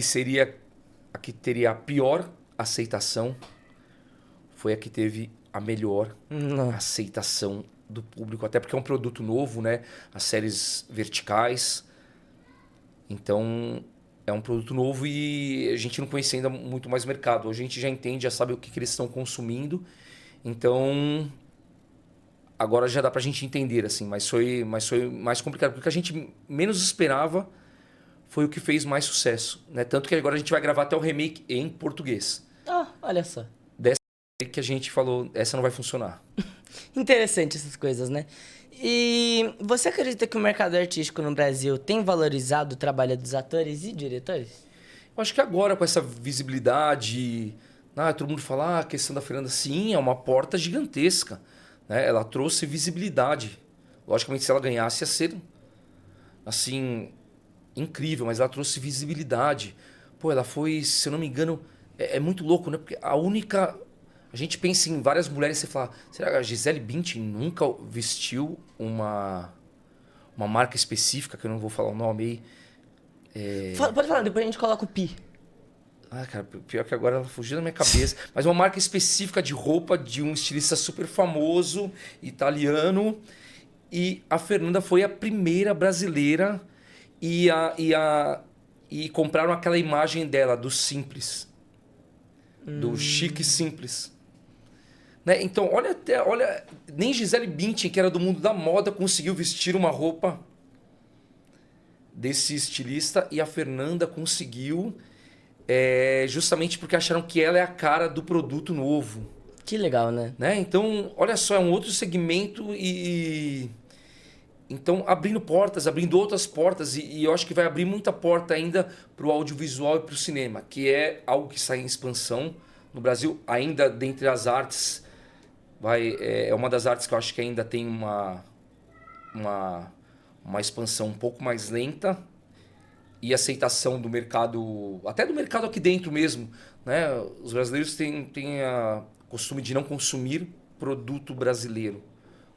Speaker 3: seria a que teria a pior aceitação foi a que teve a melhor aceitação do público. Até porque é um produto novo, né? As séries verticais. Então... é um produto novo e a gente não conhecia ainda muito mais o mercado. A gente já entende, já sabe o que eles estão consumindo. Então, agora já dá pra gente entender, assim. Mas foi mais complicado. Porque o que a gente menos esperava foi o que fez mais sucesso. Né? Tanto que agora a gente vai gravar até o remake em português.
Speaker 2: Olha só.
Speaker 3: Dessa que a gente falou, essa não vai funcionar.
Speaker 2: Interessante essas coisas, né? E você acredita que o mercado artístico no Brasil tem valorizado o trabalho dos atores e diretores?
Speaker 3: Eu acho que agora, com essa visibilidade, todo mundo fala, a questão da Fernanda, sim, é uma porta gigantesca. Né? Ela trouxe visibilidade. Logicamente, se ela ganhasse, ia ser, assim, incrível, mas ela trouxe visibilidade. Pô, ela foi, se eu não me engano, é muito louco, né? Porque a única... A gente pensa em várias mulheres e você fala, será que a Gisele Bündchen nunca vestiu uma marca específica, que eu não vou falar o nome aí?
Speaker 2: Pode falar, depois a gente coloca o pi.
Speaker 3: Cara, pior que agora ela fugiu da minha cabeça. Mas uma marca específica de roupa de um estilista super famoso, italiano. E a Fernanda foi a primeira brasileira e compraram aquela imagem dela, do simples. Do chique simples. Né? Então, olha, nem Gisele Bündchen, que era do mundo da moda, conseguiu vestir uma roupa desse estilista. E a Fernanda conseguiu, justamente porque acharam que ela é a cara do produto novo.
Speaker 2: Que legal, né?
Speaker 3: Então, olha só, é um outro segmento e Então, abrindo portas, abrindo outras portas, e eu acho que vai abrir muita porta ainda para o audiovisual e para o cinema, que é algo que está em expansão no Brasil, ainda dentre as artes, é uma das artes que eu acho que ainda tem uma expansão um pouco mais lenta e aceitação do mercado, até do mercado aqui dentro mesmo, né? Os brasileiros têm o costume de não consumir produto brasileiro,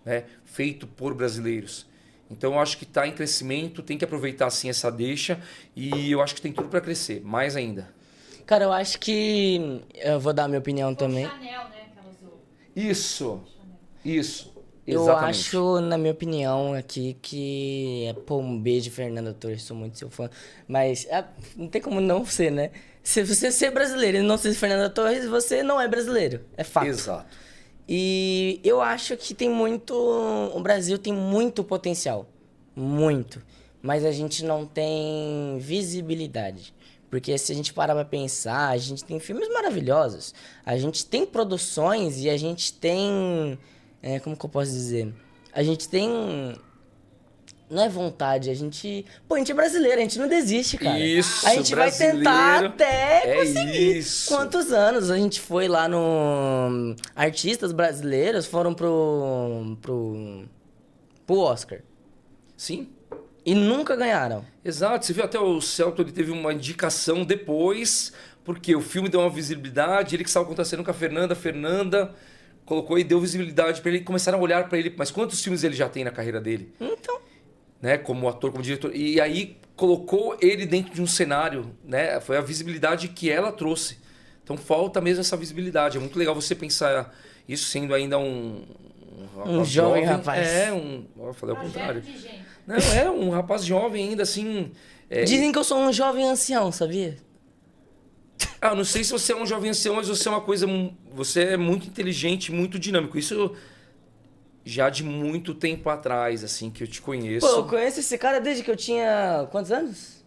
Speaker 3: né? Feito por brasileiros. Então eu acho que está em crescimento, tem que aproveitar assim essa deixa e eu acho que tem tudo para crescer, mais ainda.
Speaker 2: Cara, eu acho que... Eu vou dar a minha opinião também.
Speaker 4: Chanel, né, que ela usou.
Speaker 3: Isso.
Speaker 2: Eu
Speaker 3: Exatamente.
Speaker 2: acho, na minha opinião, aqui, que... Pô, um beijo, Fernanda Torres, sou muito seu fã. Mas não tem como não ser, né? Se você ser brasileiro e não ser Fernanda Torres, você não é brasileiro. É fato.
Speaker 3: Exato.
Speaker 2: E eu acho que tem muito... O Brasil tem muito potencial. Muito. Mas a gente não tem visibilidade. Porque se a gente parar pra pensar, a gente tem filmes maravilhosos. A gente tem produções e a gente tem... como que eu posso dizer? A gente tem... Não é vontade, a gente... Pô, a gente é brasileiro, a gente não desiste, cara.
Speaker 3: Isso,
Speaker 2: a gente vai tentar até conseguir.
Speaker 3: Isso.
Speaker 2: Quantos anos a gente foi lá no... Artistas brasileiros foram pro Oscar.
Speaker 3: Sim.
Speaker 2: E nunca ganharam.
Speaker 3: Exato. Você viu até o Celto, ele teve uma indicação depois, porque o filme deu uma visibilidade, ele que estava contracenando com a Fernanda colocou e deu visibilidade para ele, começaram a olhar para ele. Mas quantos filmes ele já tem na carreira dele?
Speaker 2: Então...
Speaker 3: Né, como ator, como diretor. E aí colocou ele dentro de um cenário, né? Foi a visibilidade que ela trouxe. Então falta mesmo essa visibilidade. É muito legal você pensar isso sendo ainda um
Speaker 2: jovem rapaz.
Speaker 3: Eu falei ao contrário.
Speaker 4: De gente.
Speaker 3: Não, é um rapaz jovem ainda, assim...
Speaker 2: Dizem que eu sou um jovem ancião, sabia?
Speaker 3: Não sei se você é um jovem ancião, mas você é uma coisa... Você é muito inteligente, muito dinâmico. Isso... Já de muito tempo atrás, assim, que eu te conheço.
Speaker 2: Pô, eu conheço esse cara desde que eu tinha... Quantos anos?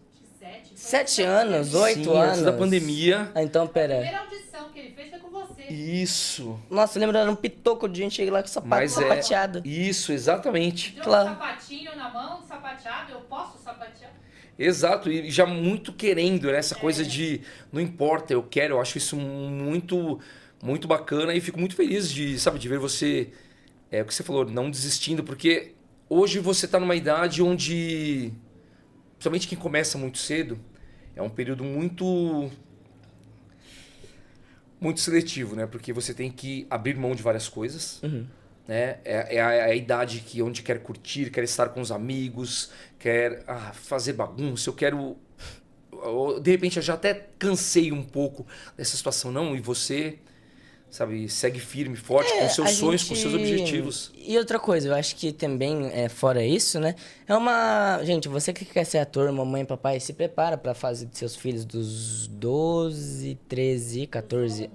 Speaker 2: 7 anos, 8
Speaker 3: Sim,
Speaker 2: anos.
Speaker 3: antes da pandemia.
Speaker 2: Então,
Speaker 4: A
Speaker 2: pera.
Speaker 4: primeira audição que ele fez foi com você.
Speaker 3: Isso.
Speaker 2: Nossa, lembra, era um pitoco de gente lá com sapato sapateado.
Speaker 3: Isso, exatamente.
Speaker 4: Deu
Speaker 2: Claro.
Speaker 4: um sapatinho na mão, sapateado, eu posso sapatear?
Speaker 3: Exato, e já muito querendo, né? Essa coisa de não importa, eu quero, eu acho isso muito, muito bacana e fico muito feliz de, sabe, de ver você... É o que você falou, não desistindo, porque hoje você está numa idade onde, principalmente quem começa muito cedo, é um período muito seletivo, né? Porque você tem que abrir mão de várias coisas, né? É a idade onde quer curtir, quer estar com os amigos, quer fazer bagunça, eu quero... De repente eu já até cansei um pouco dessa situação, não? E você... Sabe, segue firme, forte com seus sonhos, com seus objetivos.
Speaker 2: E outra coisa, eu acho que também, fora isso, né? É uma... Gente, você que quer ser ator, mamãe e papai, se prepara pra fase de seus filhos dos 12, 13, 14...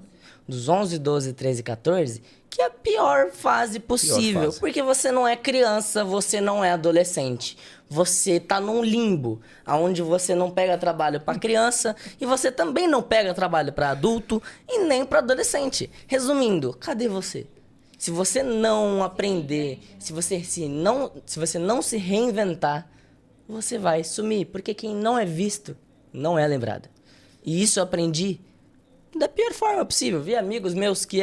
Speaker 2: Dos 11, 12, 13, 14, que é a pior fase possível. Porque você não é criança, você não é adolescente. Você tá num limbo, onde você não pega trabalho para criança e você também não pega trabalho para adulto e nem para adolescente. Resumindo, cadê você? Se você não aprender, se você não se reinventar, você vai sumir. Porque quem não é visto, não é lembrado. E isso eu aprendi da pior forma possível. Vi amigos meus que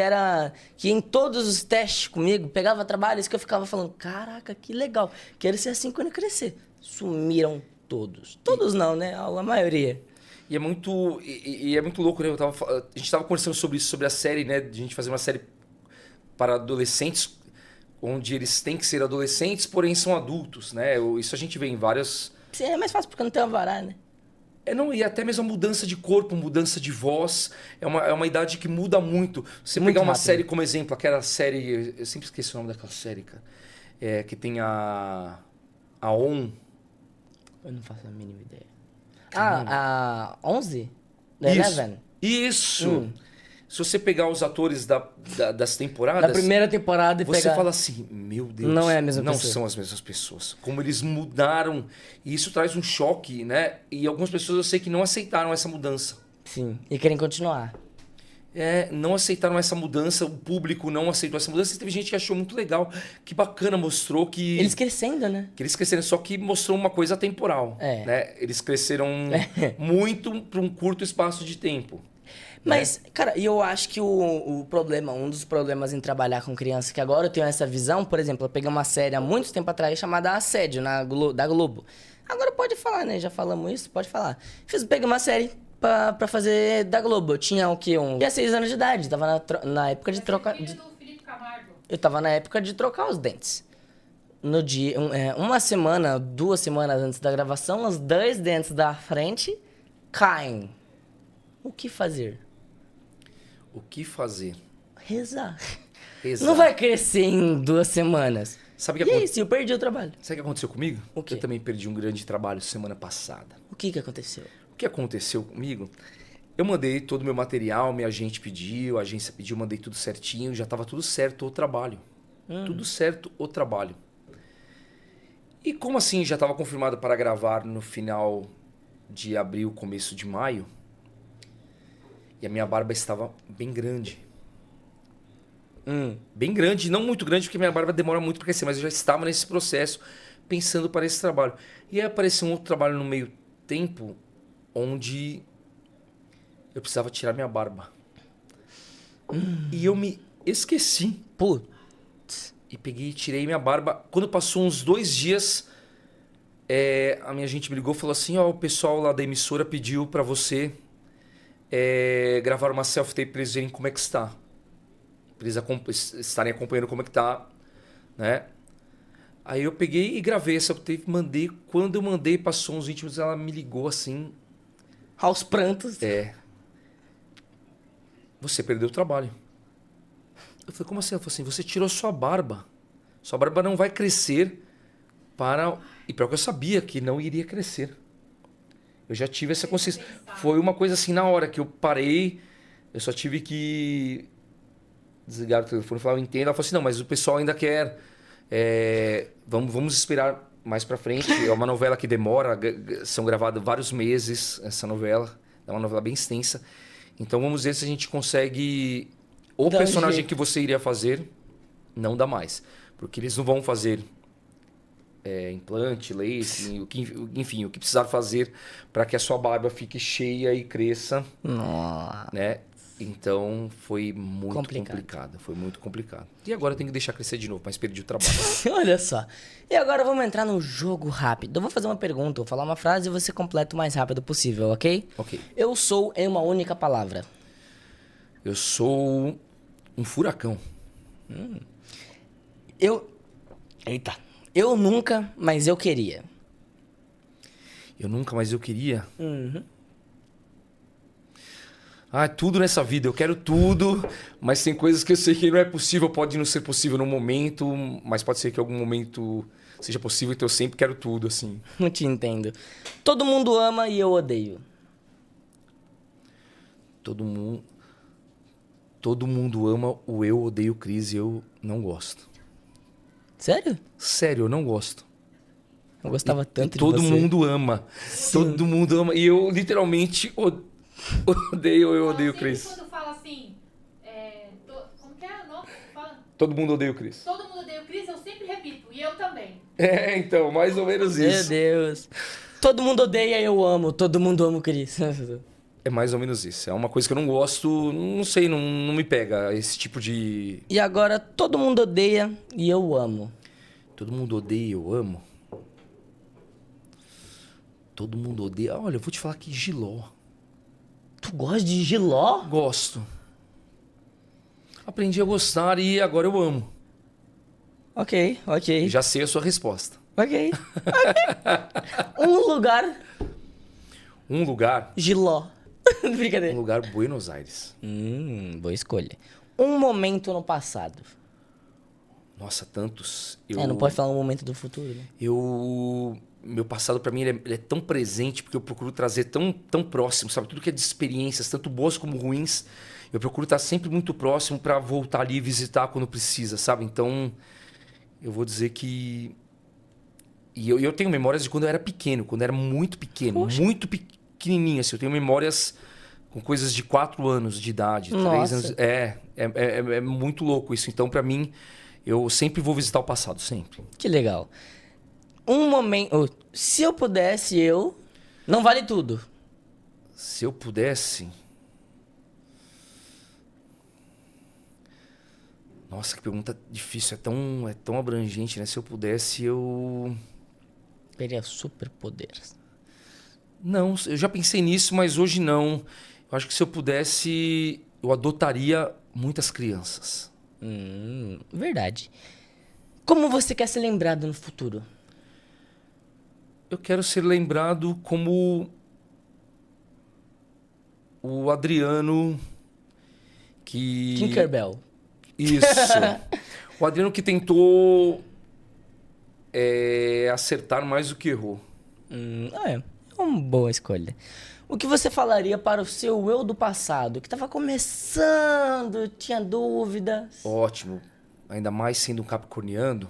Speaker 2: em todos os testes comigo, pegava trabalhos que eu ficava falando, caraca, que legal, quero ser assim quando eu crescer. Sumiram todos. Todos não, né? A maioria.
Speaker 3: E é muito louco, né? A gente estava conversando sobre isso, sobre a série, né? De a gente fazer uma série para adolescentes, onde eles têm que ser adolescentes, porém são adultos, né? Isso a gente vê em várias...
Speaker 2: Sim, é mais fácil porque não tem uma vará, né?
Speaker 3: E até mesmo a mudança de corpo, mudança de voz, é uma idade que muda muito. Você
Speaker 2: Muito
Speaker 3: pegar uma
Speaker 2: rápido.
Speaker 3: série como exemplo, aquela série, eu sempre esqueci o nome daquela série, cara, que tem a ON.
Speaker 2: Eu não faço a mínima ideia. A 11? Da
Speaker 3: Isso.
Speaker 2: Eleven?
Speaker 3: Isso! Se você pegar os atores das temporadas...
Speaker 2: Da primeira temporada e
Speaker 3: você
Speaker 2: pegar...
Speaker 3: fala assim, meu Deus,
Speaker 2: Não é a mesma
Speaker 3: não
Speaker 2: pessoa.
Speaker 3: são as mesmas pessoas. Como eles mudaram, e isso traz um choque, né? E algumas pessoas eu sei que não aceitaram essa mudança.
Speaker 2: Sim, e querem continuar.
Speaker 3: não aceitaram essa mudança, o público não aceitou essa mudança. E teve gente que achou muito legal, que bacana, mostrou que...
Speaker 2: Eles crescendo, né?
Speaker 3: Que eles cresceram, só que mostrou uma coisa temporal. Né? Eles cresceram muito para um curto espaço de tempo.
Speaker 2: Mas, cara, e eu acho que o problema, um dos problemas em trabalhar com criança, que agora eu tenho essa visão, por exemplo, eu peguei uma série há muito tempo atrás chamada Assédio, da Globo. Agora pode falar, né? Já falamos isso, pode falar. Peguei uma série pra fazer da Globo. Eu tinha o quê? Tinha 6 anos de idade, tava na época de trocar...
Speaker 4: Filho do Felipe Camargo.
Speaker 2: Eu tava na época de trocar os dentes. No dia, uma semana, 2 semanas antes da gravação, os 2 dentes da frente caem. O que fazer?
Speaker 3: O que fazer?
Speaker 2: Rezar.
Speaker 3: Rezar.
Speaker 2: Não vai crescer em 2 semanas.
Speaker 3: Sabe o
Speaker 2: E é isso, eu perdi o trabalho.
Speaker 3: Sabe o que aconteceu comigo?
Speaker 2: O quê?
Speaker 3: Eu também perdi um grande trabalho semana passada.
Speaker 2: O que aconteceu?
Speaker 3: O que aconteceu comigo? Eu mandei todo o meu material, minha agente pediu, a agência pediu, mandei tudo certinho, já estava tudo certo o trabalho. Tudo certo o trabalho. E como assim já estava confirmado para gravar no final de abril, começo de maio, e a minha barba estava bem grande. Bem grande, não muito grande, porque minha barba demora muito para crescer, mas eu já estava nesse processo pensando para esse trabalho. E aí apareceu um outro trabalho no meio tempo, onde eu precisava tirar minha barba. E eu me esqueci.
Speaker 2: Putz.
Speaker 3: E peguei e tirei minha barba. Quando passou uns 2 dias, a minha agente me ligou e falou assim, ó, o pessoal lá da emissora pediu para você gravar uma self-tape para eles verem como é que está. Para eles estarem acompanhando como é que tá, né? Aí eu peguei e gravei essa self-tape, mandei. Quando eu mandei, passou uns 20 minutos, ela me ligou assim...
Speaker 2: Aos prantos.
Speaker 3: Você perdeu o trabalho. Eu falei, como assim? Ela falou assim, você tirou sua barba. Sua barba não vai crescer para... E pior que eu sabia que não iria crescer. Eu já tive essa consciência. Foi uma coisa assim, na hora que eu parei, eu só tive que desligar o telefone e falar, eu entendo. Ela falou assim, não, mas o pessoal ainda quer... vamos esperar mais pra frente. É uma novela que demora, são gravados vários meses, essa novela. É uma novela bem extensa. Então vamos ver se a gente consegue... O personagem que você iria fazer, não dá mais. Porque eles não vão fazer implante, lace, enfim, o que precisar fazer para que a sua barba fique cheia e cresça.
Speaker 2: Nossa.
Speaker 3: Né? Então foi muito complicado. Foi muito complicado. E agora eu tenho que deixar crescer de novo, mas perdi o trabalho.
Speaker 2: Olha só. E agora vamos entrar no jogo rápido. Eu vou fazer uma pergunta, vou falar uma frase e você completa o mais rápido possível, ok?
Speaker 3: Ok.
Speaker 2: Eu sou em uma única palavra.
Speaker 3: Eu sou um furacão.
Speaker 2: Eita. Eu nunca, mas eu queria.
Speaker 3: Eu nunca, mas eu queria. Tudo nessa vida. Eu quero tudo, mas tem coisas que eu sei que não é possível. Pode não ser possível no momento, mas pode ser que em algum momento seja possível. Então eu sempre quero tudo, assim.
Speaker 2: Não te entendo. Todo mundo ama e eu odeio.
Speaker 3: Todo mundo ama o eu odeio Cris e eu não gosto.
Speaker 2: Sério?
Speaker 3: Sério, eu não gosto.
Speaker 2: Eu gostava tanto de
Speaker 3: todo
Speaker 2: você.
Speaker 3: mundo ama.
Speaker 2: Sim.
Speaker 3: Todo mundo ama. E eu literalmente eu odeio Cris.
Speaker 4: Quando fala assim, como que é o nome? Fala,
Speaker 3: Todo mundo odeia o Cris.
Speaker 4: todo mundo odeia o Cris, eu sempre repito, e eu também.
Speaker 3: Então, mais ou menos
Speaker 2: Meu
Speaker 3: isso.
Speaker 2: Deus. Todo mundo odeia, eu amo. Todo mundo ama o Cris.
Speaker 3: É mais ou menos isso. É uma coisa que eu não gosto, não sei, não me pega esse tipo de...
Speaker 2: E agora, todo mundo odeia e eu amo.
Speaker 3: Todo mundo odeia, eu amo. Todo mundo odeia. Olha, eu vou te falar que Giló.
Speaker 2: Tu gosta de Giló?
Speaker 3: Gosto. Aprendi a gostar e agora eu amo.
Speaker 2: Ok.
Speaker 3: Já sei a sua resposta.
Speaker 2: Ok. Um lugar,
Speaker 3: Um lugar,
Speaker 2: Giló. Brincadeira.
Speaker 3: Buenos Aires.
Speaker 2: Boa escolha. Um momento no passado.
Speaker 3: Nossa, tantos.
Speaker 2: Não pode falar um momento do futuro, né?
Speaker 3: Meu passado, pra mim, ele é tão presente, porque eu procuro trazer tão próximo, sabe? Tudo que é de experiências, tanto boas como ruins, eu procuro estar sempre muito próximo pra voltar ali e visitar quando precisa, sabe? Então, eu vou dizer que... E eu tenho memórias de quando eu era pequeno, quando eu era muito pequeno,
Speaker 2: Poxa.
Speaker 3: muito pequenininho, assim. Eu tenho memórias com coisas de 4 anos de idade, 3
Speaker 2: Nossa.
Speaker 3: anos. É muito louco isso. Então, pra mim, eu sempre vou visitar o passado, sempre.
Speaker 2: Que legal. Um momento... Se eu pudesse, eu... Não vale tudo.
Speaker 3: Se eu pudesse... Nossa, que pergunta difícil. É tão abrangente, né? Se eu pudesse, eu...
Speaker 2: Teria superpoderes.
Speaker 3: Não, eu já pensei nisso, mas hoje não. Eu acho que se eu pudesse, eu adotaria muitas crianças.
Speaker 2: Verdade. Como você quer ser lembrado no futuro?
Speaker 3: Eu quero ser lembrado como o Adriano que...
Speaker 2: Tinkerbell.
Speaker 3: Isso. O Adriano que tentou acertar mais do que errou.
Speaker 2: É uma boa escolha. O que você falaria para o seu eu do passado, que estava começando, tinha dúvidas?
Speaker 3: Ótimo. Ainda mais sendo um capricorniano,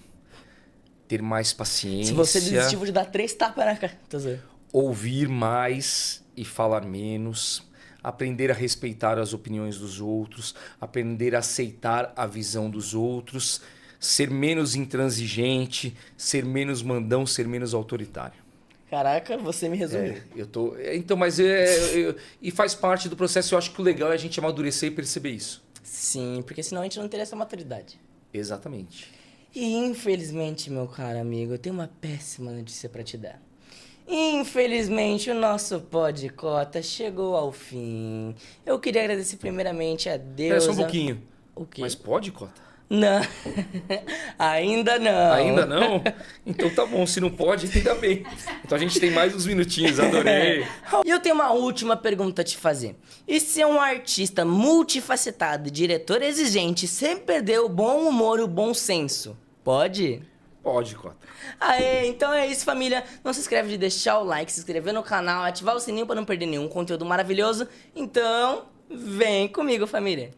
Speaker 3: ter mais paciência.
Speaker 2: Se você desistiu de dar 3 tapas na cara. Tô zoando.
Speaker 3: Ouvir mais e falar menos, aprender a respeitar as opiniões dos outros, aprender a aceitar a visão dos outros, ser menos intransigente, ser menos mandão, ser menos autoritário.
Speaker 2: Caraca, você me resumiu.
Speaker 3: Então, mas e faz parte do processo. Eu acho que o legal é a gente amadurecer e perceber isso.
Speaker 2: Sim, porque senão a gente não teria essa maturidade.
Speaker 3: Exatamente.
Speaker 2: E infelizmente, meu caro amigo, eu tenho uma péssima notícia pra te dar. Infelizmente, o nosso Podcota chegou ao fim. Eu queria agradecer primeiramente a Deus.
Speaker 3: Espera só um pouquinho.
Speaker 2: O quê?
Speaker 3: Mas pode, Cota?
Speaker 2: Não, ainda não.
Speaker 3: Ainda não? Então tá bom, se não pode, ainda bem. Então a gente tem mais uns minutinhos, adorei.
Speaker 2: E eu tenho uma última pergunta a te fazer. E se é um artista multifacetado, diretor exigente, sem perder o bom humor e o bom senso? Pode?
Speaker 3: Pode, Cota.
Speaker 2: Aê, então é isso, família. Não se esquece de deixar o like, se inscrever no canal, ativar o sininho para não perder nenhum conteúdo maravilhoso. Então, vem comigo, família.